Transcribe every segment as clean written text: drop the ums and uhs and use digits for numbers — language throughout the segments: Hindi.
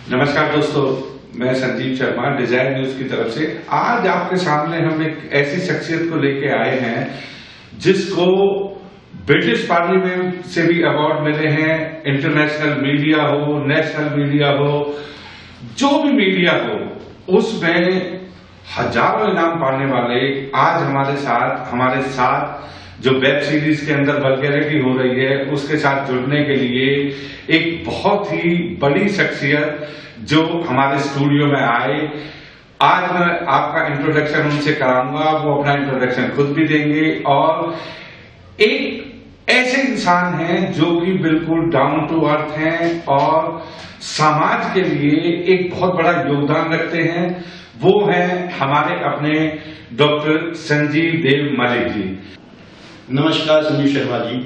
नमस्कार दोस्तों, मैं संजीव शर्मा डिजायर न्यूज की तरफ से। आज आपके सामने हम एक ऐसी शख्सियत को लेके आए हैं जिसको ब्रिटिश पार्लियामेंट से भी अवार्ड मिले हैं। इंटरनेशनल मीडिया हो, नेशनल मीडिया हो, जो भी मीडिया हो, उसमें हजारों इनाम पाने वाले आज हमारे साथ जो वेब सीरीज के अंदर वल्गैरिटी हो रही है उसके साथ जुड़ने के लिए एक बहुत ही बड़ी शख्सियत जो हमारे स्टूडियो में आए। आज मैं आपका इंट्रोडक्शन उनसे कराऊंगा, वो अपना इंट्रोडक्शन खुद भी देंगे और एक ऐसे इंसान हैं जो कि बिल्कुल डाउन टू अर्थ हैं और समाज के लिए एक बहुत बड़ा योगदान रखते हैं। वो हैं हमारे अपने डॉक्टर संजीव देव मलिक जी। नमस्कार संजीव शर्मा जी।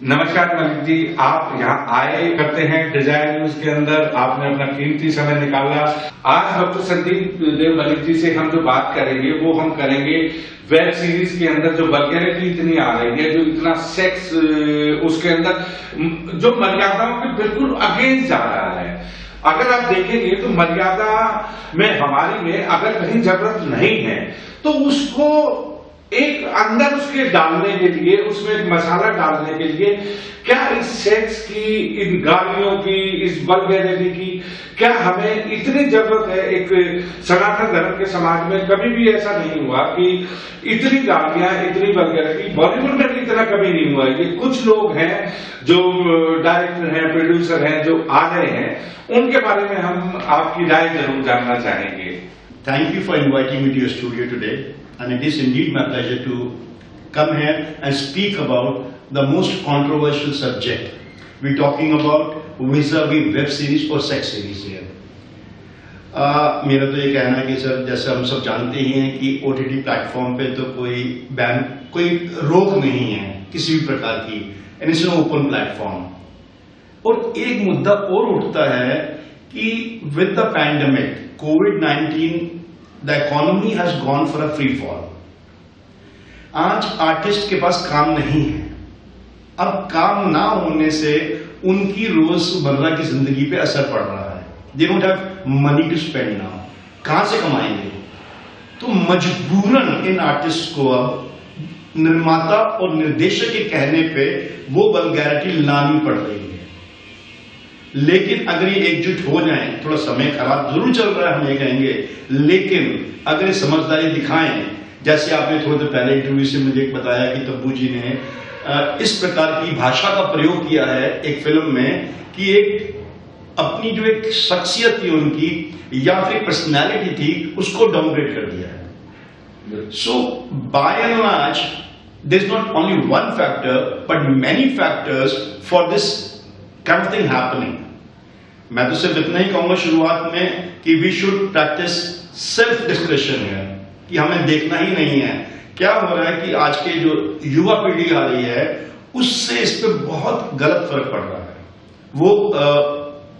नमस्कार मलिक जी, आप यहाँ आए करते हैं डिजायर न्यूज के अंदर, आपने अपना कीमती समय निकाला। आज डॉक्टर संजीव देव मलिक जी से हम जो बात करेंगे वो हम करेंगे वेब सीरीज के अंदर जो वल्गैरिटी इतनी आ रही है, जो इतना सेक्स उसके अंदर जो मर्यादाओं के बिल्कुल अगेंस्ट जा रहा है। अगर आप देखेंगे तो मर्यादा में हमारी में अगर कहीं जरूरत नहीं है तो उसको एक अंदर उसके डालने के लिए, उसमें एक मसाला डालने के लिए क्या इस सेक्स की, इन गालियों की, इस वल्गैरिटी की क्या हमें इतनी जरूरत है? एक सनातन धर्म के समाज में कभी भी ऐसा नहीं हुआ कि इतनी गालियां, इतनी वल्गैरिटी बॉलीवुड में भी इतना कभी नहीं हुआ। ये कुछ लोग हैं जो डायरेक्टर हैं, प्रोड्यूसर हैं, जो आ रहे हैं, उनके बारे में हम आपकी राय जरूर जानना चाहेंगे। Thank you for inviting me to your studio today, and it is indeed my pleasure to come here and speak about the most controversial subject. We're talking about vis-a-vis web series or sex series here. मेरा तो ये कहना है कि सर, जैसे हम सब जानते ही हैं कि OTT प्लेटफॉर्म पे तो कोई बैन, कोई रोक नहीं है किसी भी प्रकार की, and it's an open platform. और एक मुद्दा और उठता है कि with the pandemic COVID-19 the economy has gone for a free fall. आज आर्टिस्ट के पास काम नहीं है। अब काम ना होने से उनकी रोजमर्रा की जिंदगी पे असर पड़ रहा है। They don't have money to spend now. कहां से कमाएंगे? तो मजबूरन इन आर्टिस्ट को अब निर्माता और निर्देशक के कहने पे वो वल्गैरिटी लानी पड़ रही है। लेकिन अगर ये एकजुट हो जाएं, थोड़ा समय खराब जरूर चल रहा है हम ये कहेंगे, लेकिन अगर ये समझदारी दिखाएं, जैसे आपने थोड़ी देर पहले इंटरव्यू से मुझे बताया कि तब्बू जी ने इस प्रकार की भाषा का प्रयोग किया है एक फिल्म में कि एक अपनी जो एक शख्सियत थी उनकी या फिर पर्सनैलिटी थी उसको डाउनग्रेड कर दिया है। So by and large there is not only one factor but many factors for this kind of thing happening. मैं तो सिर्फ इतना ही कहूंगा शुरुआत में कि we should practice self description है, कि हमें देखना ही नहीं है क्या हो रहा है कि आज के जो युवा पीढ़ी आ रही है उससे इस पे बहुत गलत फर्क पड़ रहा है। वो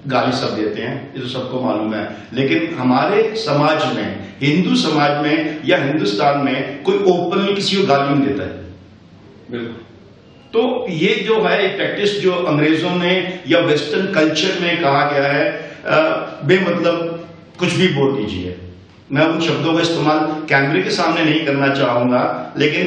गाली सब देते हैं, ये तो सबको मालूम है, लेकिन हमारे समाज में, हिंदू समाज में या हिंदुस्तान में कोई ओपनली किसी को गाली नहीं देता है। बिल्कुल। तो ये जो है एक प्रैक्टिस जो अंग्रेजों ने या वेस्टर्न कल्चर में कहा गया है, बेमतलब कुछ भी बोल दीजिए। मैं उन शब्दों का इस्तेमाल कैमरे के सामने नहीं करना चाहूंगा, लेकिन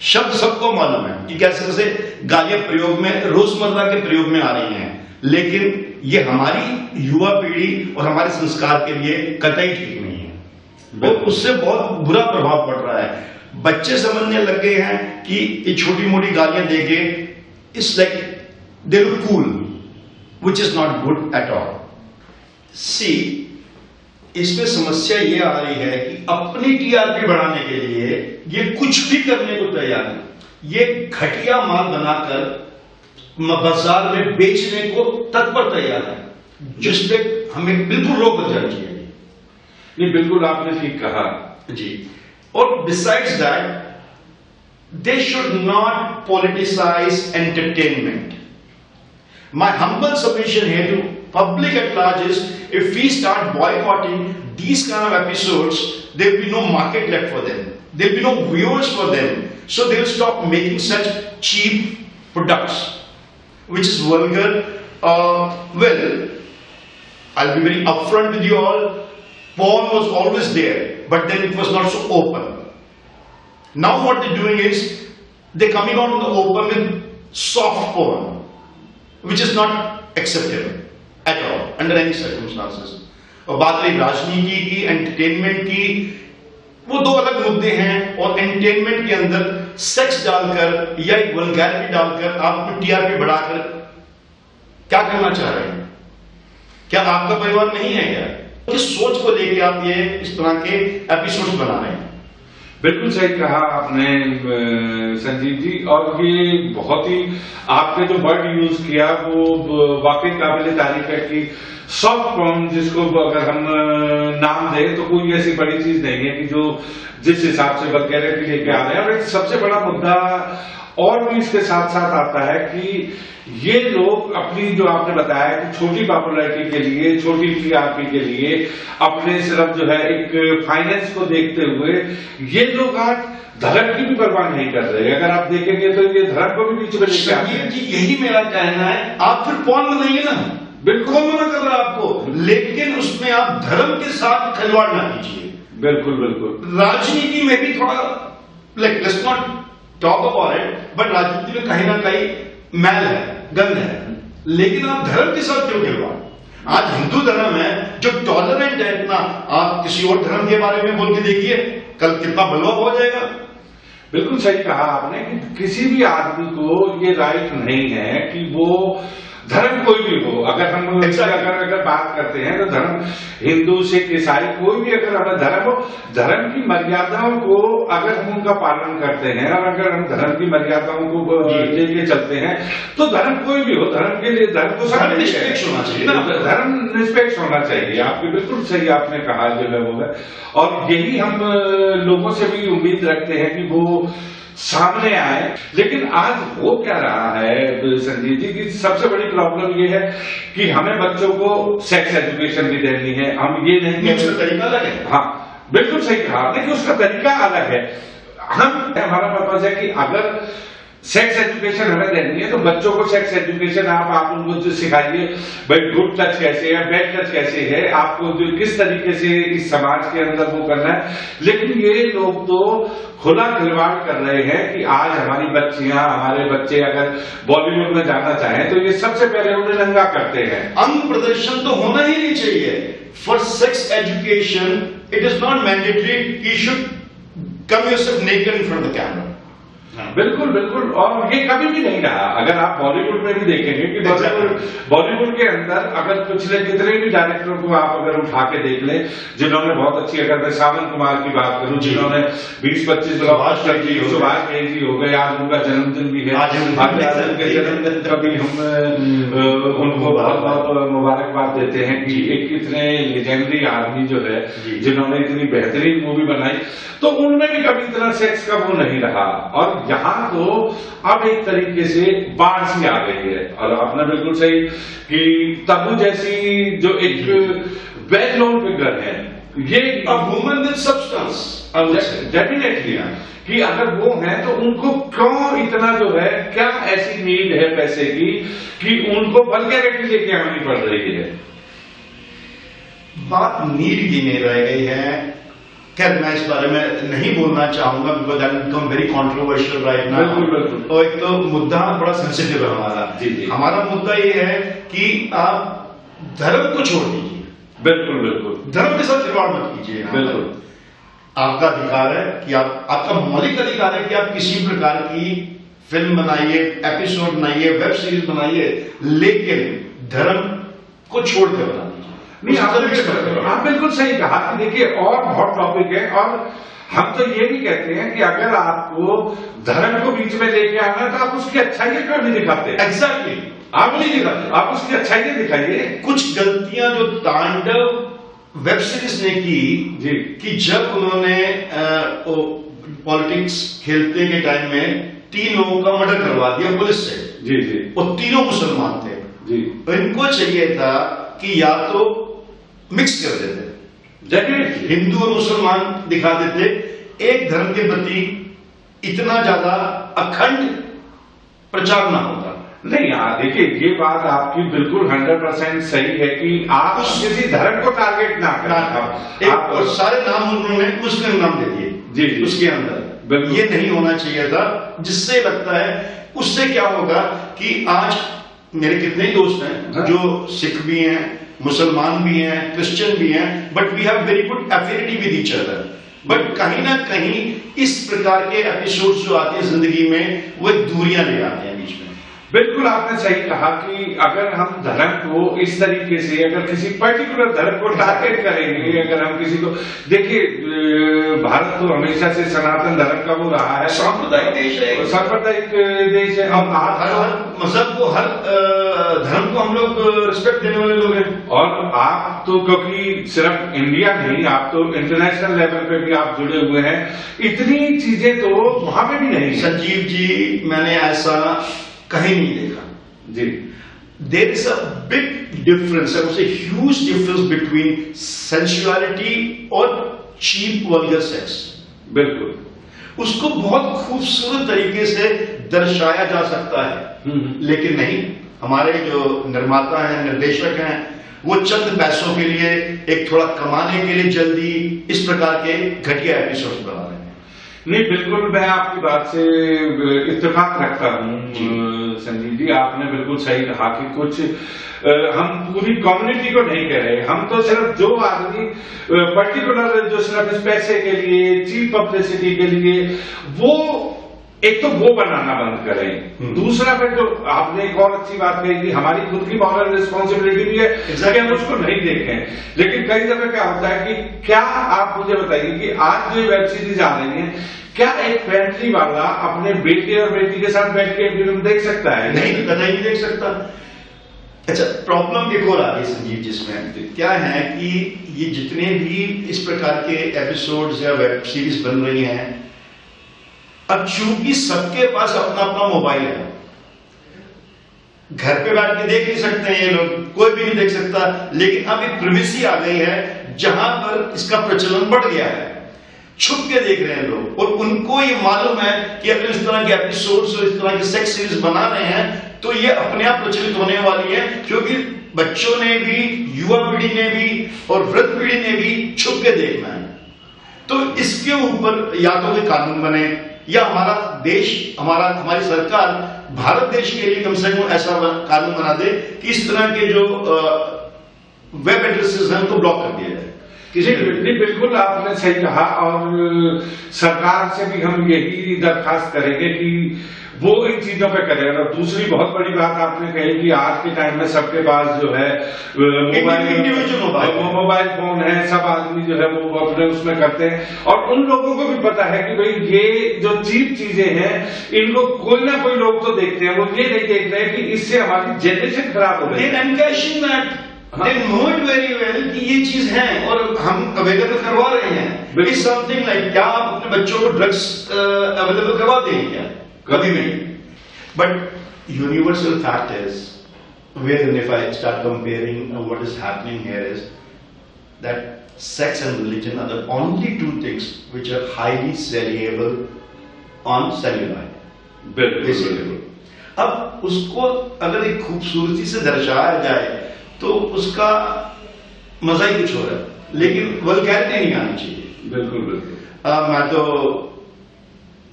शब्द सबको मालूम है कि कैसे कैसे गालियां प्रयोग में, रोजमर्रा के प्रयोग में आ रही हैं, लेकिन ये हमारी युवा पीढ़ी और हमारे संस्कार के लिए कतई ठीक नहीं है और उससे बहुत बुरा प्रभाव पड़ रहा है। बच्चे समझने लग गए हैं कि ये छोटी मोटी गालियां देके it's like they look cool, which is not good at all. See, इसमें समस्या ये आ रही है कि अपनी टीआरपी बढ़ाने के लिए ये कुछ भी करने को तैयार है। ये घटिया माल बनाकर बाजार में बेचने को तत्पर तैयार है, जिसपे हमें बिल्कुल रोक लग जानी चाहिए। नहीं, बिल्कुल आपने ठीक कहा जी। और besides that, they should not politicize entertainment. My humble submission here to public at large is, if we start boycotting these kind of episodes, there will be no market left for them. There will be no viewers for them. So they will stop making such cheap products, which is vulgar. Well, I'll be very upfront with you all. Porn was always there, but then it was not so open. Now what they're doing is they're coming out in the open with soft porn, which is not acceptable at all under any circumstances. और बात रही राजनीति की, एंटरटेनमेंट की, वो दो अलग मुद्दे हैं। और एंटरटेनमेंट के अंदर सेक्स डालकर या एक वल्गैरिटी डालकर आप टीआरपी बढ़ाकर क्या करना चाह रहे हैं? क्या आपका परिवार नहीं है क्या? किस सोच को लेके आप ये इस तरह के एपिसोड्स बना रहे हैं? बिल्कुल सही कहा आपने संजीव जी, और ये बहुत ही आपने जो वर्ड यूज किया वो वाकई काबिल तारीफ है कि सॉफ्ट पॉर्न, जिसको अगर हम नाम दें तो कोई ऐसी बड़ी चीज नहीं है कि जो जिस हिसाब से वल्गैरिटी लेके आ रहे हैं। और एक सबसे बड़ा मुद्दा और भी इसके साथ साथ आता है कि ये लोग अपनी, जो आपने बताया कि छोटी पॉपुलैरिटी के लिए, छोटी टीआरपी के लिए, अपने सिर्फ जो है एक फाइनेंस को देखते हुए ये लोग आज धर्म की भी परवाह नहीं कर रहे। अगर आप देखेंगे तो ये धर्म को भी बीच में लेके आते हैं। यही मेरा कहना है, आप फिर पॉर्न बनाइए ना, बिल्कुल मना कर रहा आपको, लेकिन उसमें आप धर्म के साथ खिलवाड़ ना कीजिए। बिल्कुल बिल्कुल। राजनीति में भी थोड़ा let's not talk about it, but राजनीति में कहीं ना कहीं मैल है, गंद है, लेकिन आप धर्म के साथ क्यों खिलवाड़? आज हिंदू धर्म है जो टॉलरेंट है इतना, आप किसी और धर्म के बारे में बोल के देखिए, कल कितना बलवा हो जाएगा। बिल्कुल सही कहा आपने कि किसी भी आदमी को ये राइट नहीं है कि वो धर्म कोई भी हो, अगर हम अगर बात करते हैं तो धर्म हिंदू सिख ईसाई कोई भी अगर हमारा धर्म हो, धर्म की मर्यादाओं को अगर हम उनका पालन करते हैं और अगर हम धर्म की मर्यादाओं को लेके चलते हैं तो धर्म कोई भी हो, धर्म के लिए धर्म को निष्पक्ष होना चाहिए, धर्म निष्पक्ष होना चाहिए। आपकी बिल्कुल सही आपने कहा जो है वो है, और यही हम लोगों से भी उम्मीद रखते हैं कि वो सामने आए। लेकिन आज हो क्या रहा है संजीव जी की सबसे बड़ी प्रॉब्लम ये है कि हमें बच्चों को सेक्स एजुकेशन भी देनी है, हम ये नहीं, उसका तरीका अलग है। हाँ बिल्कुल सही कहा, लेकिन उसका तरीका अलग है। हमारा पर्पज है कि अगर सेक्स एजुकेशन हमें देनी है तो बच्चों को सेक्स एजुकेशन आप उनको सिखाइए, भाई गुड टच कैसे है, बैड टच कैसे है, आपको जो किस तरीके से इस समाज के अंदर वो करना है। लेकिन ये लोग तो खुला खिलवाड़ कर रहे हैं कि आज हमारी बच्चियां, हमारे बच्चे अगर बॉलीवुड में जाना चाहें तो ये सबसे पहले उन्हें नंगा करते हैं। अंग प्रदर्शन तो होना ही नहीं चाहिए। For sex education it is not mandatory, you should come yourself naked in front of the camera. बिल्कुल बिल्कुल, और ये कभी भी नहीं रहा। अगर आप बॉलीवुड में भी देखेंगे कि बॉलीवुड के अंदर अगर पिछले कितने भी डायरेक्टरों को आप अगर उठा के देख लें जिन्होंने बहुत अच्छी, अगर मैं सावन कुमार की बात करूं जिन्होंने 20-25 ब्लॉकबस्टर की, सुभाष घई जी हो गए, आज उनका जन्मदिन भी है, आज उनके जन्मदिन का भी हम उनको बहुत बहुत मुबारकबाद देते हैं कि एक इतने लेजेंडरी आदमी जो है जिन्होंने इतनी बेहतरीन मूवी बनाई, तो उनमें भी कभी इतना सेक्स का वो नहीं रहा। और यहाँ तो अब एक तरीके से बाढ़ सी आ गई है। और आपने बिल्कुल सही कि तब्बू जैसी जो एक वेल नोन फिगर है, ये वुमन विद सब्सटेंस, डेफिनेटली कि अगर वो है तो उनको क्यों इतना जो है, क्या ऐसी नीड है पैसे की कि उनको वल्गैरिटी लेके आनी पड़ रही है? बात नीड की नहीं रह गई है। खैर मैं इस बारे में नहीं बोलना चाहूंगा because that become very controversial right now. बिल्कुल। और एक तो मुद्दा बड़ा सेंसिटिव है हमारा। जी। हमारा मुद्दा ये है कि आप धर्म को छोड़ दीजिए। बिल्कुल बिल्कुल, धर्म के साथ खिलवाड़ मत कीजिए। बिल्कुल, आपका अधिकार है कि आपका मौलिक अधिकार है कि आप किसी प्रकार की फिल्म बनाइए, एपिसोड बनाइए, वेब सीरीज बनाइए, लेकिन धर्म को छोड़ कर बना दीजिए। नहीं, आप बिल्कुल सही कहा कि देखिए और बहुत टॉपिक है, और हम तो ये भी कहते हैं कि अगर आपको धर्म को बीच में लेके आना है तो आप उसकी अच्छाई क्यों नहीं दिखाते? एग्जैक्टली, आप नहीं दिखाते, आप उसकी अच्छाई दिखाइए। कुछ गलतियां जो तांडव वेब सीरीज ने की जी, कि जब उन्होंने पॉलिटिक्स खेलते के टाइम में 3 लोगों का मर्डर करवा दिया पुलिस से। जी जी, वो तीनों मुसलमान थे जी। इनको चाहिए था कि या तो मिक्स कर देते, हिंदू और मुसलमान दिखा देते, एक धर्म के प्रति इतना ज्यादा अखंड प्रचार ना होता। नहीं यार, देखिए ये बात आपकी बिल्कुल 100% सही है कि आप किसी धर्म को टारगेट ना करें। आप और सारे नाम उन्होंने मुस्लिम नाम दे दिए जी उसके अंदर, ये नहीं होना चाहिए था। जिससे लगता है उससे क्या होगा कि आज मेरे कितने ही दोस्त हैं जो सिख भी हैं, मुसलमान भी हैं, क्रिश्चियन भी हैं, but we have very good affinity with each other. But कहीं ना कहीं इस प्रकार के एपिसोड्स जो आते हैं जिंदगी में, वो एक दूरियां ले आते हैं बीच में। बिल्कुल आपने सही कहा कि अगर हम धर्म को इस तरीके से, अगर किसी पर्टिकुलर धर्म को टारगेट करेंगे, अगर हम किसी को, देखिए भारत तो हमेशा से सनातन धर्म का वो रहा है, सांप्रदायिक देश है, सांप्रदायिक देश है, और हर मजहब को, हर धर्म को हम लोग रिस्पेक्ट देने वाले लोग हैं। और आप तो क्योंकि सिर्फ इंडिया नहीं, आप तो इंटरनेशनल लेवल पे भी आप जुड़े हुए हैं, इतनी चीजें तो वहां पे भी नहीं। संजीव जी, मैंने ऐसा कहीं नहीं देखा जी। There is a big difference, huge difference between sensuality और चीप वल्गर सेक्स। बिल्कुल उसको बहुत खूबसूरत तरीके से दर्शाया जा सकता है, लेकिन नहीं, हमारे जो निर्माता हैं, निर्देशक हैं, वो चंद पैसों के लिए, एक थोड़ा कमाने के लिए जल्दी इस प्रकार के घटिया एपिसोड बना रहे हैं। नहीं, बिल्कुल मैं आपकी बात से इत्तेफाक रखता हूँ संजीव जी, आपने बिल्कुल सही कहा कि कुछ हम पूरी कम्युनिटी को नहीं कह रहे, हम तो सिर्फ जो आदमी पर्टिकुलर जो सिर्फ इस पैसे के लिए, चीप पब्लिसिटी के लिए, वो एक तो वो बनाना बंद करें। दूसरा फिर तो आपने एक और अच्छी बात कही कि हमारी खुद की मॉरल रिस्पॉन्सिबिलिटी भी है कि हम उसको नहीं देखें। लेकिन कई दफे क्या होता है कि क्या आप मुझे बताइए कि आज जो वेब सीरीज आ रही है, क्या एक फैमिली वाला अपने बेटे और बेटी के साथ बैठ के फिल्म देख सकता है? नहीं, कतई नहीं देख सकता। अच्छा, प्रॉब्लम एक और आ रही है संजीव जिसमें क्या है कि ये जितने भी इस प्रकार के एपिसोड्स या वेब सीरीज बन रही हैं, अब चूंकि सबके पास अपना अपना मोबाइल है, घर पे बैठ के देख नहीं सकते हैं ये लोग, कोई भी नहीं देख सकता, लेकिन अब एक प्रिवेसी आ गई है जहां पर इसका प्रचलन बढ़ गया है, छुप के देख रहे हैं लोग, और उनको ये मालूम है कि अगर इस तरह के एपिसोड्स और इस तरह की सेक्स सीरीज बना रहे हैं तो ये अपने आप प्रचलित होने वाली है, क्योंकि बच्चों ने भी, युवा पीढ़ी ने भी और वृद्ध पीढ़ी ने भी छुप के देखना है। तो इसके ऊपर या तो कोई कानून बने, या हमारा देश, हमारी सरकार भारत देश के लिए कम से कम ऐसा कानून बना दे कि इस तरह के जो वेब एड्रेसेस हैं उनको ब्लॉक कर दिया जाए। बिल्कुल आपने सही कहा, और सरकार से भी हम यही दरखास्त करेंगे कि वो इन चीजों पे करें। और दूसरी बहुत बड़ी बात आपने कही कि आज के टाइम में सबके पास जो है मोबाइल फोन है, सब आदमी जो है वो अपने उसमें करते हैं, और उन लोगों को भी पता है कि भाई ये जो चीप चीजें हैं इनको कोई ना कोई लोग तो देखते हैं, वो ये नहीं देख रहे कि इससे हमारी जनरेशन खराब हो रही है। They know it very well कि ये चीज है और हम अवेलेबल करवा रहे हैं। It's something like, क्या आप अपने बच्चों को ड्रग्स अवेलेबल करवा देंगे क्या? कभी नहीं। But universal fact is, wherein if I start comparing what is happening here is that sex and religion are the only two things which are highly saleable on cellulite. Basically. अब उसको अगर एक खूबसूरती से दर्शाया जाए तो उसका मजा ही कुछ हो रहा है, लेकिन वल्गैरिटी नहीं आनी चाहिए। बिल्कुल बिल्कुल। मैं तो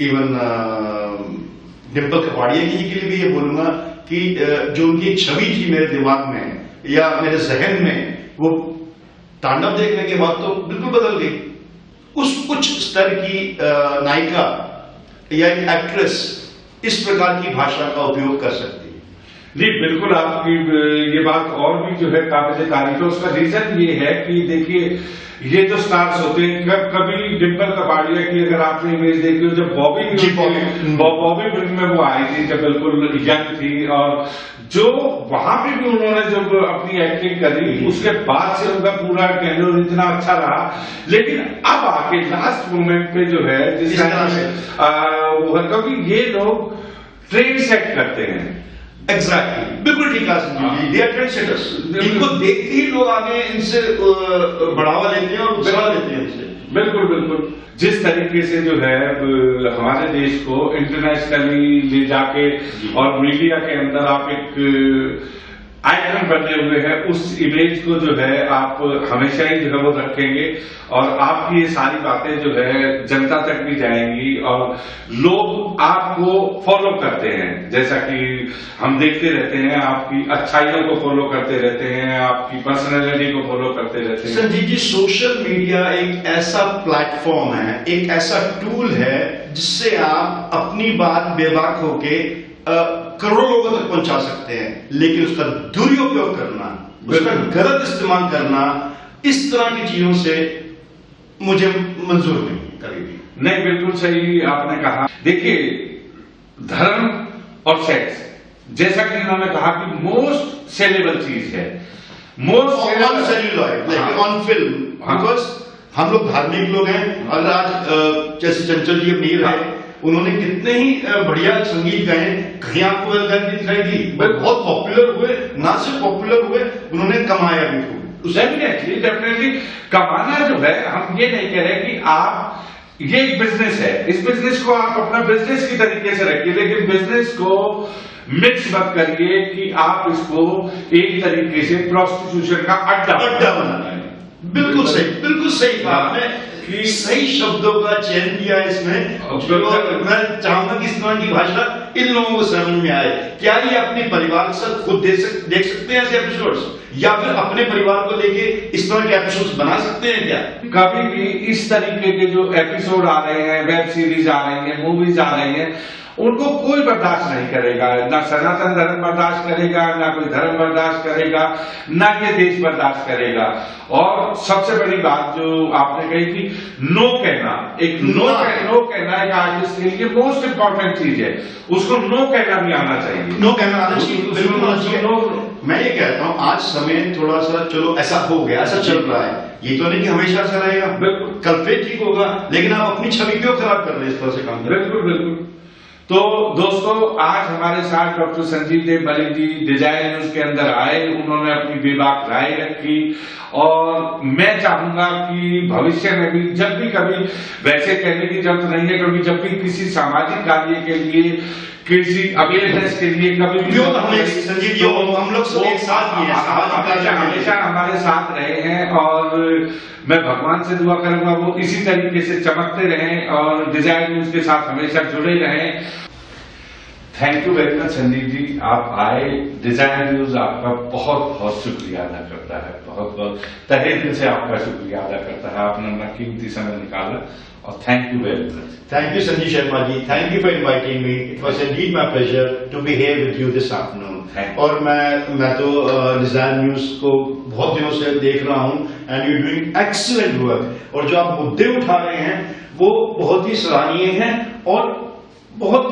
इवन डिम्पल कपाड़िया जी के लिए भी ये बोलूंगा कि जो उनकी एक छवि थी मेरे दिमाग में या मेरे जहन में, वो तांडव देखने के बाद तो बिल्कुल बदल गई। उस कुछ स्तर की नायिका या एक एक्ट्रेस इस प्रकार की भाषा का उपयोग कर सकती है। जी बिल्कुल, आपकी ये बात और भी जो है काबिल तारीफ है। उसका रीजन ये है कि देखिए ये जो स्टार्स होते हैं, कभी डिम्पल कपाड़िया की अगर आपने इमेज देखी हो, जब बॉबी फिल्म में वो आई थी, जब बिल्कुल यंग थी, और जो वहां पे भी उन्होंने जब अपनी एक्टिंग करी, उसके बाद से उनका पूरा कैरियर इतना अच्छा रहा। लेकिन अब आके लास्ट मोमेंट पे जो है जिस तरह से क्योंकि ये लोग ट्रेंड सेट करते हैं। एग्जैक्टली, बिल्कुल ठीक है। दे आर ट्रेंडसेटर्स, इनको देखते ही लोग आगे इनसे बढ़ावा लेते हैं और उत्साह लेते हैं इनसे। बिल्कुल बिल्कुल। जिस तरीके से जो है हमारे देश को इंटरनेशनली ले जाके और मीडिया के अंदर आप एक आइकन बने हुए हैं, उस इमेज को जो है आप हमेशा ही जो है वो रखेंगे और आपकी ये सारी बातें जो है जनता तक भी जाएंगी और लोग आपको फॉलो करते हैं। जैसा कि हम देखते रहते हैं, आपकी अच्छाइयों को फॉलो करते रहते हैं, आपकी पर्सनैलिटी को फॉलो करते रहते हैं। संजीव जी, सोशल मीडिया एक ऐसा प्लेटफॉर्म है, एक ऐसा टूल है जिससे आप अपनी बात बेबाक होके करोड़ों लोगों तक पहुंचा सकते हैं, लेकिन उसका दुरुपयोग करना, उसका गलत इस्तेमाल करना, इस तरह की चीजों से मुझे मंजूर नहीं कभी भी। नहीं, बिल्कुल सही आपने कहा। देखिए, धर्म और सेक्स, जैसा कि इन्होंने कहा कि मोस्ट सेलेबल चीज है, most on celluloid, like on film, because हम लोग धार्मिक लोग हैं। अगर आज जैसे चंचल जी अब नहीं रहे, उन्होंने कितने ही बढ़िया संगीत गाए, कहीं आपको गलती दिखाई दी, बहुत पॉपुलर हुए, ना सिर्फ पॉपुलर हुए, उन्होंने कमाया भी खूब। डेफिनेटली कमाना जो है, हम ये नहीं कह रहे कि आप, ये एक बिजनेस है, इस बिजनेस को आप अपना बिजनेस की तरीके से रखिए, लेकिन बिजनेस को मिक्स मत करिए कि आप इसको एक तरीके से प्रोस्टिट्यूशन का अड्डा बना। बिल्कुल सही कहा आपने, सही शब्दों का चयन किया इसमें। मैं चाहूंगा कि इस तरह की भाषा इन लोगों को समझ में आए। क्या ये अपने परिवार के साथ खुद देख सकते हैं ऐसे एपिसोड्स, या फिर अपने परिवार को लेके इस तरह के एपिसोड्स बना सकते हैं क्या? कभी भी इस तरीके के जो एपिसोड आ रहे हैं, वेब सीरीज आ रही है, मूवीज आ रही है, उनको कोई बर्दाश्त नहीं करेगा। ना सनातन धर्म बर्दाश्त करेगा, ना कोई धर्म बर्दाश्त करेगा, ना ये देश बर्दाश्त करेगा। और सबसे बड़ी बात जो आपने कही कि नो कहना, एक नो कहना एक आर्टिस्ट के लिए मोस्ट इम्पोर्टेंट चीज है, उसको नो कहना भी आना चाहिए। नो कहना आना चाहिए, बिल्कुल आना चाहिए। मैं ये कहता हूँ, आज समय थोड़ा सा चलो ऐसा हो गया, ऐसा चल रहा है, ये तो नहीं कि हमेशा ऐसा रहेगा, बिल्कुल कल फिर ठीक होगा, लेकिन आप अपनी छवि क्यों खराब कर रहे हैं इस तरह से काम? बिल्कुल। तो दोस्तों, आज हमारे साथ डॉक्टर संजीव देव मलिक जी डिजाइन न्यूज के अंदर आए, उन्होंने अपनी बेबाक राय रखी और मैं चाहूंगा कि भविष्य में भी जब भी कभी, वैसे कहने की जरूरत नहीं है, क्योंकि जब भी किसी सामाजिक कार्य के लिए, किसी अवेयरनेस के लिए कभी भी संजीव जी हम लोग सब एक साथ ही हैं, हमेशा हमारे साथ रहे हैं और मैं भगवान से दुआ करूंगा वो इसी तरीके से चमकते रहें और डिजाइन न्यूज के साथ हमेशा जुड़े रहें। Thank you very much Sandeep ji, आप आए। डिजाइन न्यूज आपका बहुत बहुत शुक्रिया अदा करता है, बहुत बहुत तहे दिल से आपका शुक्रिया अदा करता है। आपने अपना कीमती समय निकाला और thank you very much. Thank you Sanjeev Sharma ji, thank you for inviting me. It was indeed my pleasure to be here with you this afternoon. और मैं तो डिजाइन न्यूज को बहुत दिनों से देख रहा हूं and you doing excellent work, और जो आप मुद्दे उठा रहे हैं वो बहुत ही सराहनीय हैं और बहुत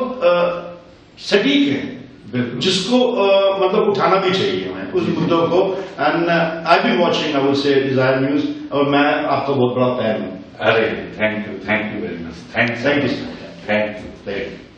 सटीक है, जिसको मतलब उठाना भी चाहिए हमें उस मुद्दों को। And I be watching, I would say design news, और मैं आपका बहुत बड़ा फैन हूँ। अरे thank you very much, thank you.